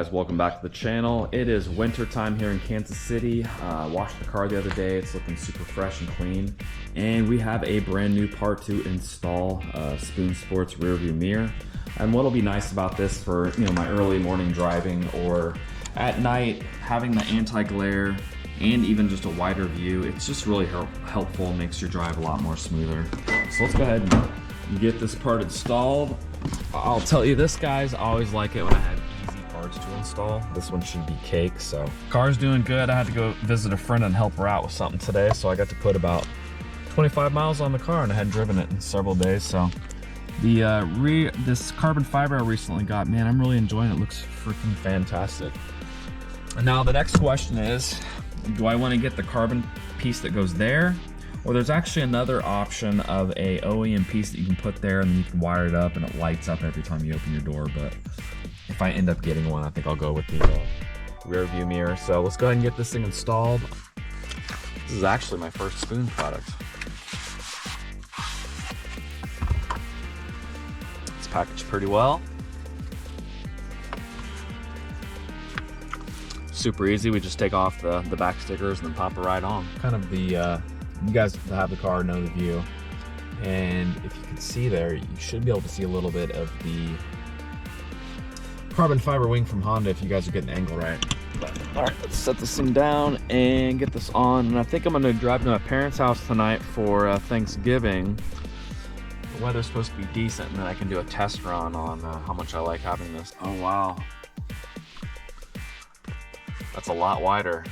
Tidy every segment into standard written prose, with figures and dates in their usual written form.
guys, welcome back to the channel. It is winter time here in Kansas City. Washed the car the other day. It's looking super fresh and clean. And we have a brand new part to install, Spoon Sports Rearview Mirror. And what'll be nice about this for my early morning driving or at night, having the anti-glare and even just a wider view, it's just really helpful, makes your drive a lot more smoother. So let's go ahead and get this part installed. I'll tell you this, guys, I always like it when I have easy parts to install. This one should be cake. So car's doing good. I had to go visit a friend and help her out with something today, so I got to put about 25 miles on the car, and I hadn't driven it in several days. So the this carbon fiber I recently got, man, I'm really enjoying it. It looks freaking fantastic. And now the next question is, do I want to get the carbon piece that goes there? Or there's actually another option of a OEM piece that you can put there and you can wire it up and it lights up every time you open your door. But if I end up getting one, I think I'll go with the rear view mirror. So let's go ahead and get this thing installed. This is actually my first Spoon product. It's packaged pretty well. Super easy. We just take off the back stickers and then pop it right on. Kind of the you guys that have the car know the view, and if you can see there, you should be able to see a little bit of the carbon fiber wing from Honda if you guys are getting the angle right. But all right, let's set this thing down and get this on. And I think I'm gonna drive to my parents' house tonight for Thanksgiving. The weather's supposed to be decent, and then I can do a test run on how much I like having this. Oh wow, that's a lot wider.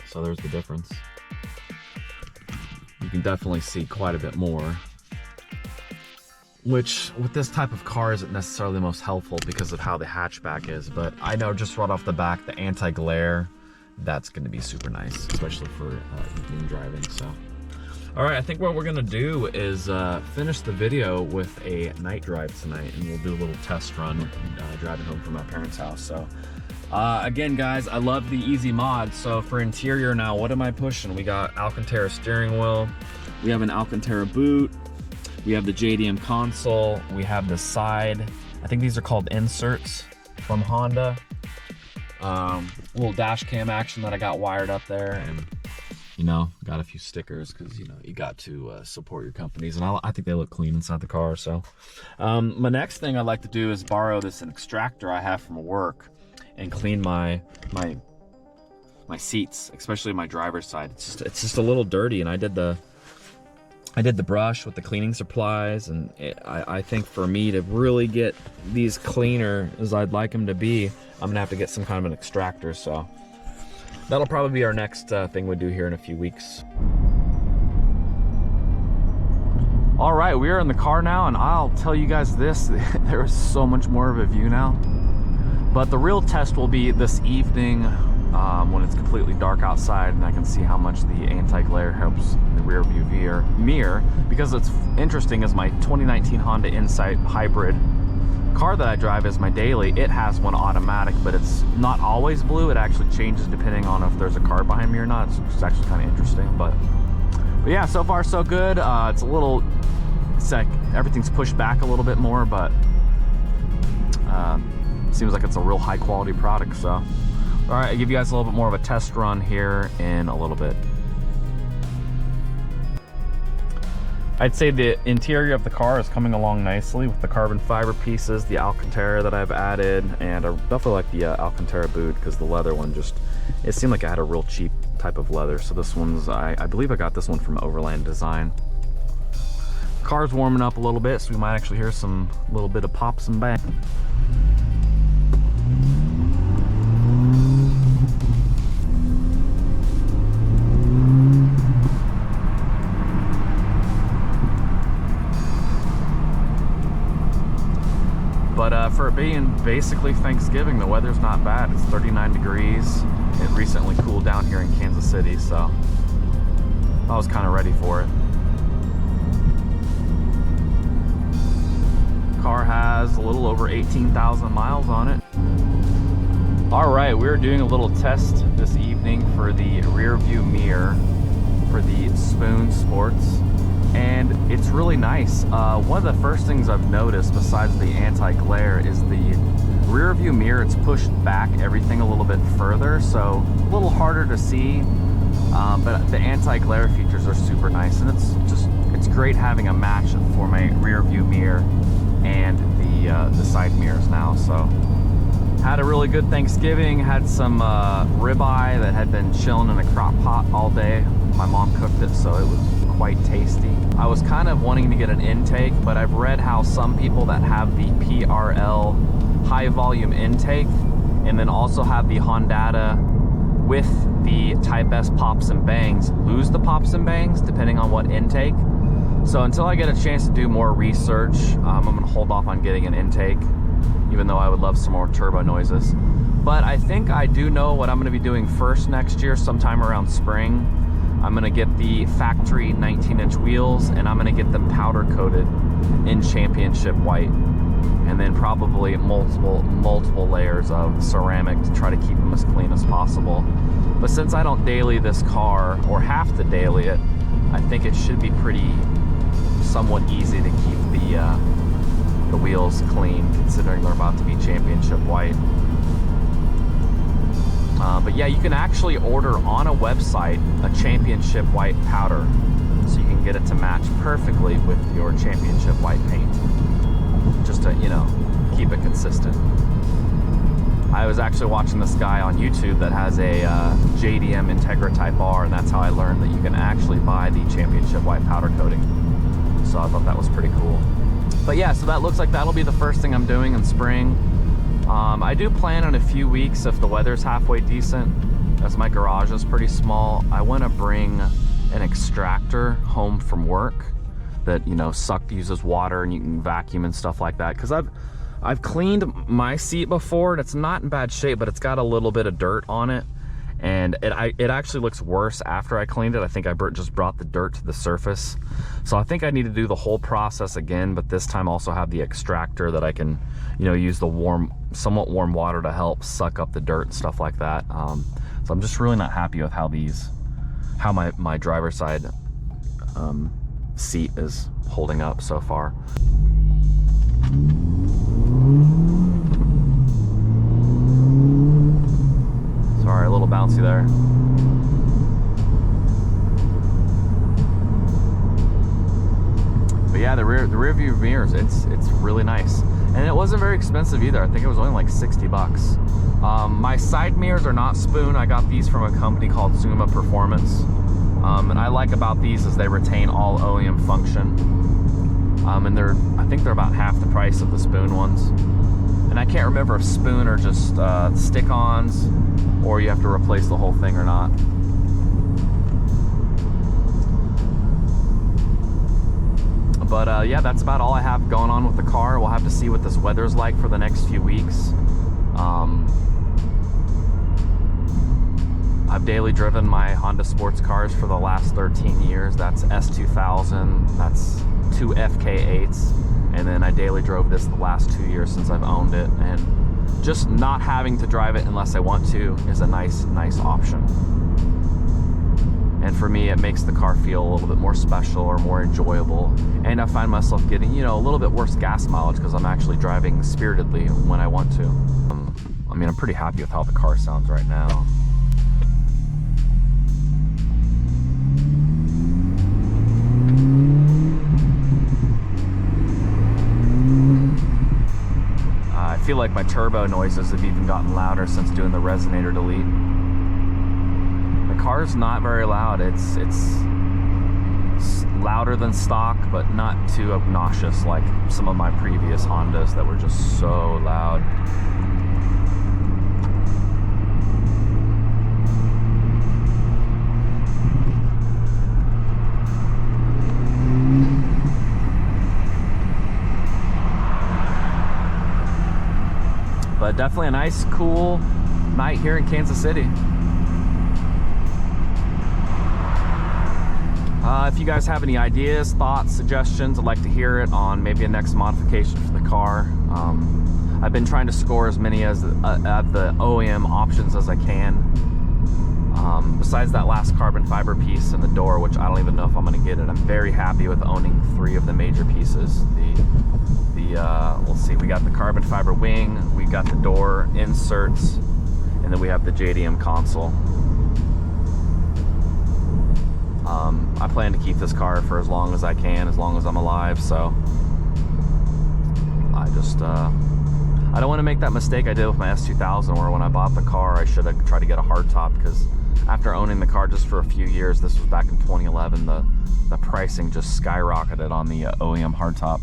So there's the difference. You can definitely see quite a bit more, which with this type of car isn't necessarily the most helpful because of how the hatchback is. But I know just right off the back, the anti-glare, that's gonna be super nice, especially for evening driving. So, all right, I think what we're gonna do is finish the video with a night drive tonight, and we'll do a little test run driving home from my parents' house. So. Again, guys, I love the easy mod. So for interior now, what am I pushing? We got Alcantara steering wheel, we have an Alcantara boot, we have the JDM console, we have the side, I think these are called inserts from Honda, little dash cam action that I got wired up there, and got a few stickers because you got to support your companies, and I think they look clean inside the car. So my next thing I'd like to do is borrow this extractor I have from work and clean my seats, especially my driver's side. It's just a little dirty, and I did the brush with the cleaning supplies, and I think for me to really get these cleaner as I'd like them to be, I'm gonna have to get some kind of an extractor. So that'll probably be our next thing we do here in a few weeks. All right, we are in the car now, and I'll tell you guys this, there is so much more of a view now. But the real test will be this evening when it's completely dark outside and I can see how much the anti-glare helps the rear view mirror. Because it's interesting, is my 2019 Honda Insight hybrid car that I drive is my daily. It has one automatic, but it's not always blue. It actually changes depending on if there's a car behind me or not. It's actually kind of interesting. But yeah, so far so good. It's like everything's pushed back a little bit more, but seems like it's a real high quality product. So all right, I'll give you guys a little bit more of a test run here in a little bit. I'd say the interior of the car is coming along nicely with the carbon fiber pieces, the Alcantara that I've added, and I definitely like the Alcantara boot because the leather one it seemed like I had a real cheap type of leather. So this one's, I believe I got this one from Overland Design. Car's warming up a little bit, so we might actually hear some little bit of pops and bangs. But for it being basically Thanksgiving, the weather's not bad. It's 39 degrees. It recently cooled down here in Kansas City, so I was kind of ready for it. Car has a little over 18,000 miles on it. All right, we're doing a little test this evening for the rear view mirror for the Spoon Sports. and it's really nice. One of the first things I've noticed besides the anti-glare is the rear view mirror. It's pushed back everything a little bit further, so a little harder to see, but the anti-glare features are super nice, and it's great having a match for my rear view mirror and the side mirrors now. So had a really good Thanksgiving, had some ribeye that had been chilling in a crock pot all day. My mom cooked it, so it was quite tasty. I was kind of wanting to get an intake, but I've read how some people that have the PRL high volume intake and then also have the Honda with the Type S pops and bangs lose the pops and bangs depending on what intake. So until I get a chance to do more research, I'm gonna hold off on getting an intake, even though I would love some more turbo noises. But I think I do know what I'm gonna be doing first next year, sometime around spring. I'm gonna get the factory 19-inch wheels, and I'm gonna get them powder coated in championship white, and then probably multiple layers of ceramic to try to keep them as clean as possible. But since I don't daily this car, or have to daily it, I think it should be somewhat easy to keep the wheels clean, considering they're about to be championship white. But yeah, you can actually order on a website a championship white powder, so you can get it to match perfectly with your championship white paint, just to, you know, keep it consistent. I was actually watching this guy on YouTube that has a JDM Integra Type R, and that's how I learned that you can actually buy the championship white powder coating. So I thought that was pretty cool. But yeah, so that looks like that'll be the first thing I'm doing in spring. I do plan on a few weeks if the weather's halfway decent, as my garage is pretty small. I want to bring an extractor home from work that, you know, uses water and you can vacuum and stuff like that. Because I've cleaned my seat before and it's not in bad shape, but it's got a little bit of dirt on it, and it actually looks worse after I cleaned it. I think I just brought the dirt to the surface, so I think I need to do the whole process again, but this time also have the extractor that I can, you know, use the somewhat warm water to help suck up the dirt and stuff like that. So I'm just really not happy with how my driver's side seat is holding up so far. Sorry, a little bouncy there. But yeah, the rear view mirrors, it's really nice. And it wasn't very expensive either. I think it was only like 60 bucks. My side mirrors are not Spoon. I got these from a company called Zuma Performance. And I like about these is they retain all OEM function. And I think they're about half the price of the Spoon ones. And I can't remember if Spoon are just stick-ons or you have to replace the whole thing or not. But yeah, that's about all I have going on with the car. We'll have to see what this weather's like for the next few weeks. I've daily driven my Honda sports cars for the last 13 years. That's S2000, that's 2 FK8s, and then I daily drove this the last 2 years since I've owned it, and just not having to drive it unless I want to is a nice option. And for me, it makes the car feel a little bit more special or more enjoyable, and I find myself getting, you know, a little bit worse gas mileage because I'm actually driving spiritedly when I want to. I mean, I'm pretty happy with how the car sounds right now. I feel like my turbo noises have even gotten louder since doing the resonator delete. The car's not very loud. It's louder than stock, but not too obnoxious like some of my previous Hondas that were just so loud. But definitely a nice, cool night here in Kansas City. If you guys have any ideas, thoughts, suggestions, I'd like to hear it on maybe a next modification for the car. I've been trying to score as many as the OEM options as I can. Besides that last carbon fiber piece in the door, which I don't even know if I'm going to get it, I'm very happy with owning 3 of the major pieces. Let's see, we got the carbon fiber wing, we got the door inserts, and then we have the JDM console. I plan to keep this car for as long as I can, as long as I'm alive, so I don't want to make that mistake I did with my S2000, where when I bought the car, I should have tried to get a hardtop, because after owning the car just for a few years, this was back in 2011, the pricing just skyrocketed on the OEM hardtop.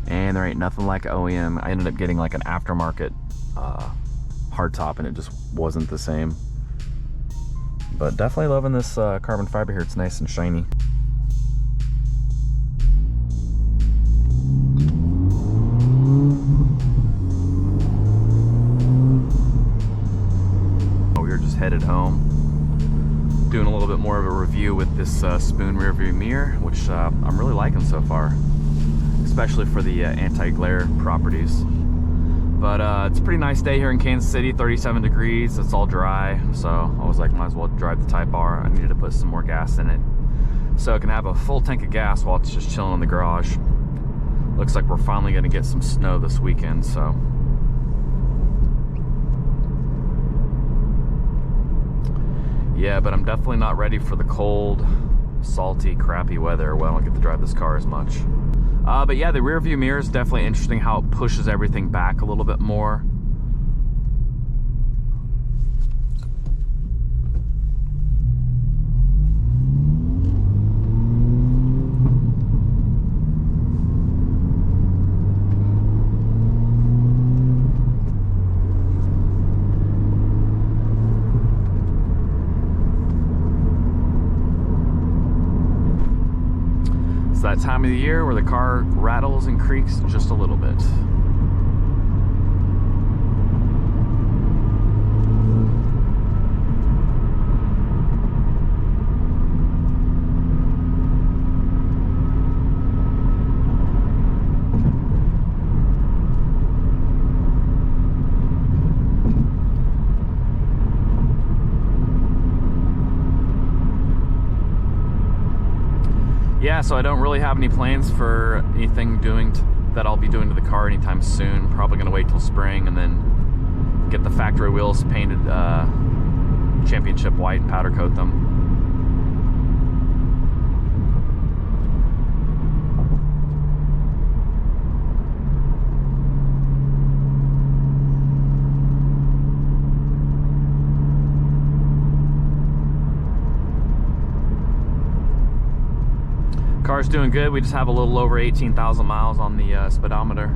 And there ain't nothing like OEM. I ended up getting like an aftermarket hardtop, and it just wasn't the same. But definitely loving this carbon fiber here. It's nice and shiny. We are just headed home. Doing a little bit more of a review with this Spoon Rearview Mirror, which I'm really liking so far, especially for the anti-glare properties. But it's a pretty nice day here in Kansas City, 37 degrees, it's all dry, so I was like, might as well drive the Type R. I needed to put some more gas in it, so I can have a full tank of gas while it's just chilling in the garage. Looks like we're finally gonna get some snow this weekend, so. Yeah, but I'm definitely not ready for the cold, salty, crappy weather where I don't get to drive this car as much. But yeah, the rear view mirror is definitely interesting, how it pushes everything back a little bit more. It's that time of the year where the car rattles and creaks just a little bit. Yeah, so I don't really have any plans for anything that I'll be doing to the car anytime soon. Probably gonna wait till spring and then get the factory wheels painted championship white and powder coat them. Car's doing good. We just have a little over 18,000 miles on the speedometer.